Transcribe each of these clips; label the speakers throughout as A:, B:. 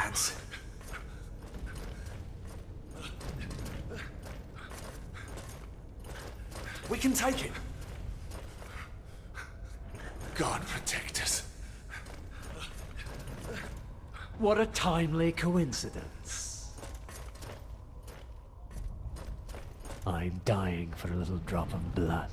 A: chance. We can take it. God protect us.
B: What a timely coincidence. I'm dying for a little drop of blood.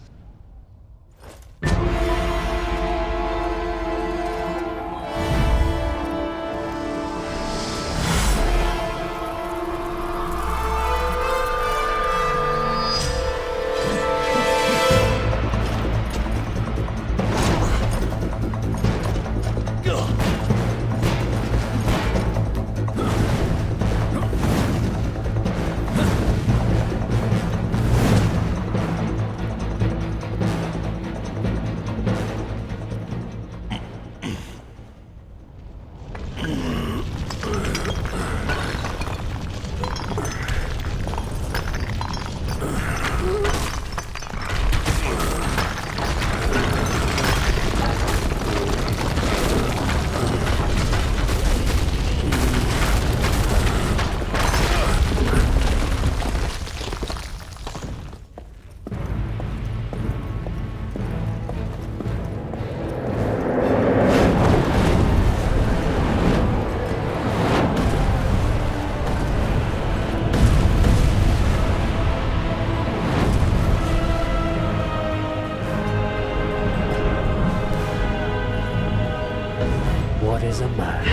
B: What is a man?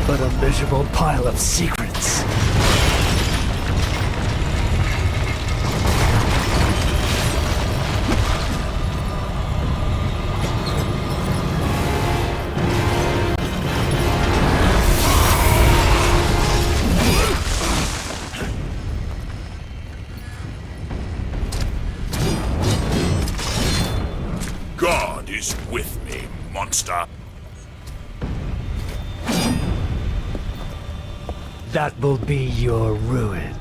B: But a miserable pile of secrets.
C: God is with me, monster.
B: That will be your ruin.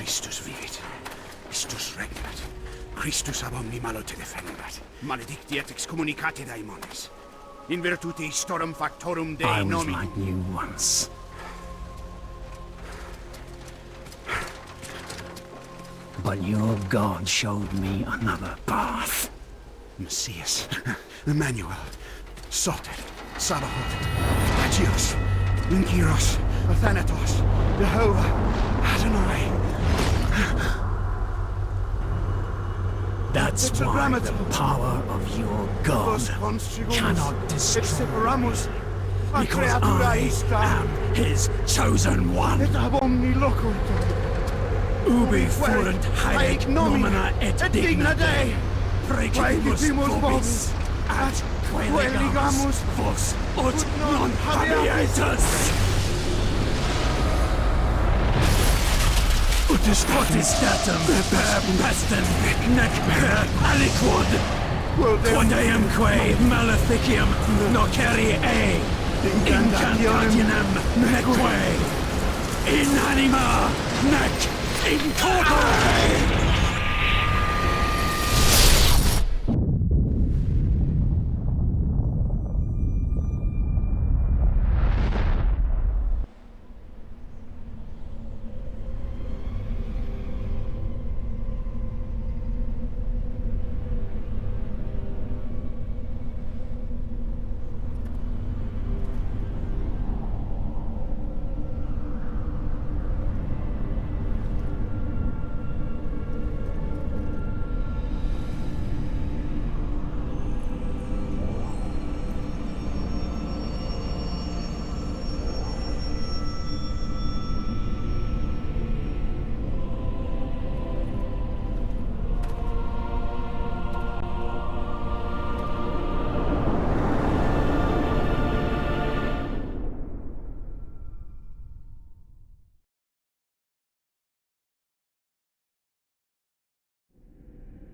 D: Christus vivit. Christus regnat. Christus ab omni malo te defendat. Maledictiat excommunicate daemones. In virtute storum factorum Dei
B: I was
D: nomi.
B: like you once. But your God showed me another path.
D: Messias. Emmanuel. Soter. Sabaoth. Agios. Inkyros. Athanatos. Jehovah. Adonai.
B: That's why the power of your God cannot destroy me, because I am his chosen one.
D: Et ab omni loco.
B: Ubi fuerunt haec nomina et digna Dei, praecipimus vobis, ad queligamus vos ut non habietus. Ut potestatem per pestem nec per aliquod, quod eamque maleficium nocere incantationem neque in anima nec in corpore.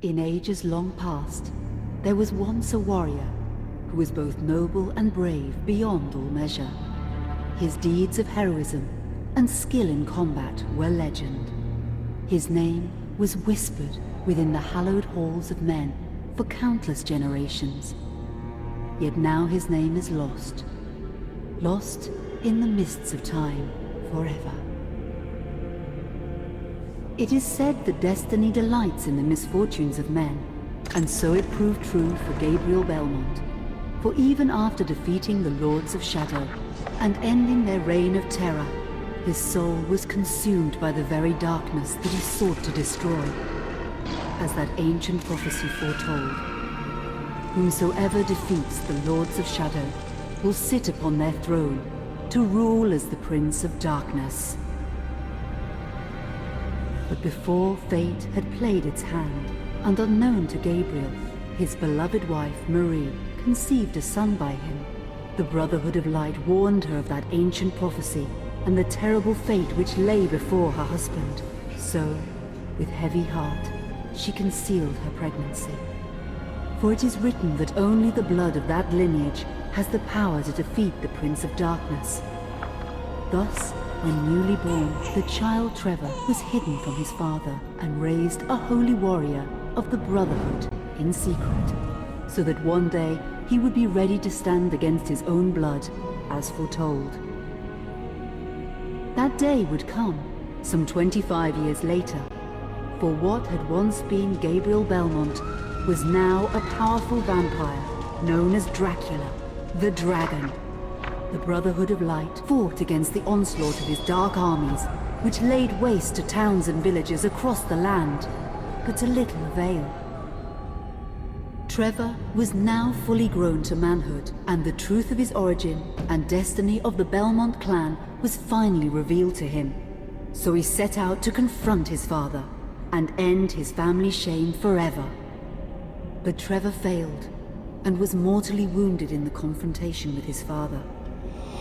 E: In ages long past, there was once a warrior who was both noble and brave beyond all measure. His deeds of heroism and skill in combat were legend. His name was whispered within the hallowed halls of men for countless generations. Yet now his name is lost. Lost in the mists of time forever. It is said that destiny delights in the misfortunes of men, and so it proved true for Gabriel Belmont. For even after defeating the Lords of Shadow and ending their reign of terror, his soul was consumed by the very darkness that he sought to destroy. As that ancient prophecy foretold, whomsoever defeats the Lords of Shadow will sit upon their throne to rule as the Prince of Darkness. But before fate had played its hand, and unknown to Gabriel, his beloved wife, Marie, conceived a son by him. The Brotherhood of Light warned her of that ancient prophecy and the terrible fate which lay before her husband. So, with heavy heart, she concealed her pregnancy. For it is written that only the blood of that lineage has the power to defeat the Prince of Darkness. Thus, when newly born, the child Trevor was hidden from his father and raised a holy warrior of the Brotherhood in secret, so that one day he would be ready to stand against his own blood, as foretold. That day would come, some 25 years later, for what had once been Gabriel Belmont was now a powerful vampire known as Dracula, the Dragon. The Brotherhood of Light fought against the onslaught of his dark armies, which laid waste to towns and villages across the land, but to little avail. Trevor was now fully grown to manhood, and the truth of his origin and destiny of the Belmont clan was finally revealed to him. So he set out to confront his father and end his family's shame forever. But Trevor failed and was mortally wounded in the confrontation with his father.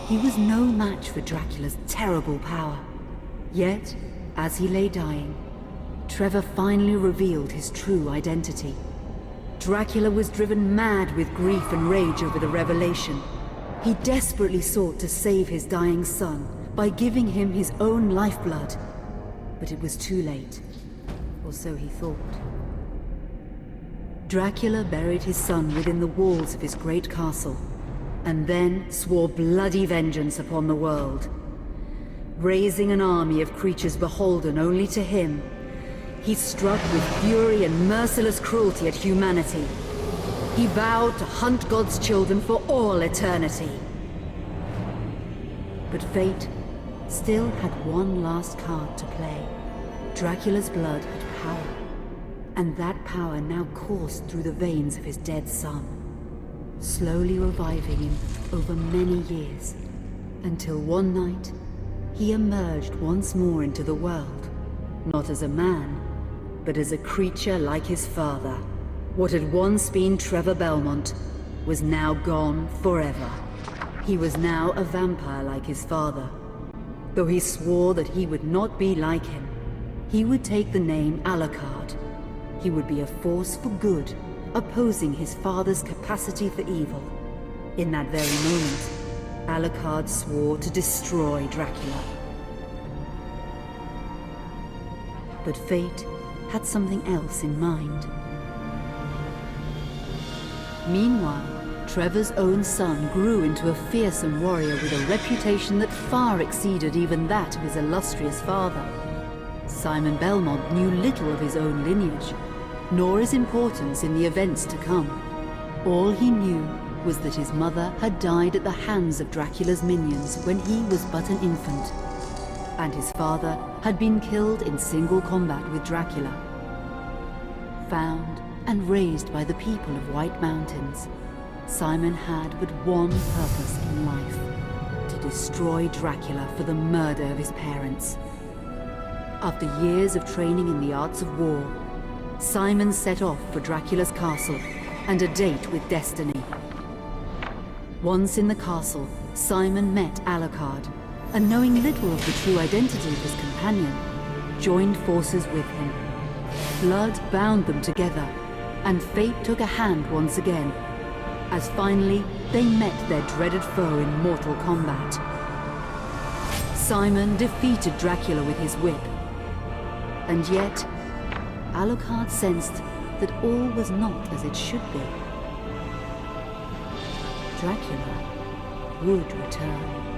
E: He was no match for Dracula's terrible power. Yet, as he lay dying, Trevor finally revealed his true identity. Dracula was driven mad with grief and rage over the revelation. He desperately sought to save his dying son by giving him his own lifeblood. But it was too late, or so he thought. Dracula buried his son within the walls of his great castle, and then swore bloody vengeance upon the world. Raising an army of creatures beholden only to him, he struck with fury and merciless cruelty at humanity. He vowed to hunt God's children for all eternity. But fate still had one last card to play. Dracula's blood had power, and that power now coursed through the veins of his dead son, slowly reviving him over many years, until one night he emerged once more into the world, not as a man, but as a creature like his father. What had once been Trevor Belmont was now gone forever. He was now a vampire like his father. Though he swore that he would not be like him, he would take the name Alucard. He would be a force for good, opposing his father's capacity for evil. In that very moment, Alucard swore to destroy Dracula. But fate had something else in mind. Meanwhile, Trevor's own son grew into a fearsome warrior with a reputation that far exceeded even that of his illustrious father. Simon Belmont knew little of his own lineage, nor his importance in the events to come. All he knew was that his mother had died at the hands of Dracula's minions when he was but an infant, and his father had been killed in single combat with Dracula. Found and raised by the people of White Mountains, Simon had but one purpose in life: to destroy Dracula for the murder of his parents. After years of training in the arts of war, Simon set off for Dracula's castle and a date with destiny. Once in the castle, Simon met Alucard, and knowing little of the true identity of his companion, joined forces with him. Blood bound them together, and fate took a hand once again, as finally they met their dreaded foe in mortal combat. Simon defeated Dracula with his whip, and yet Alucard sensed that all was not as it should be. Dracula would return.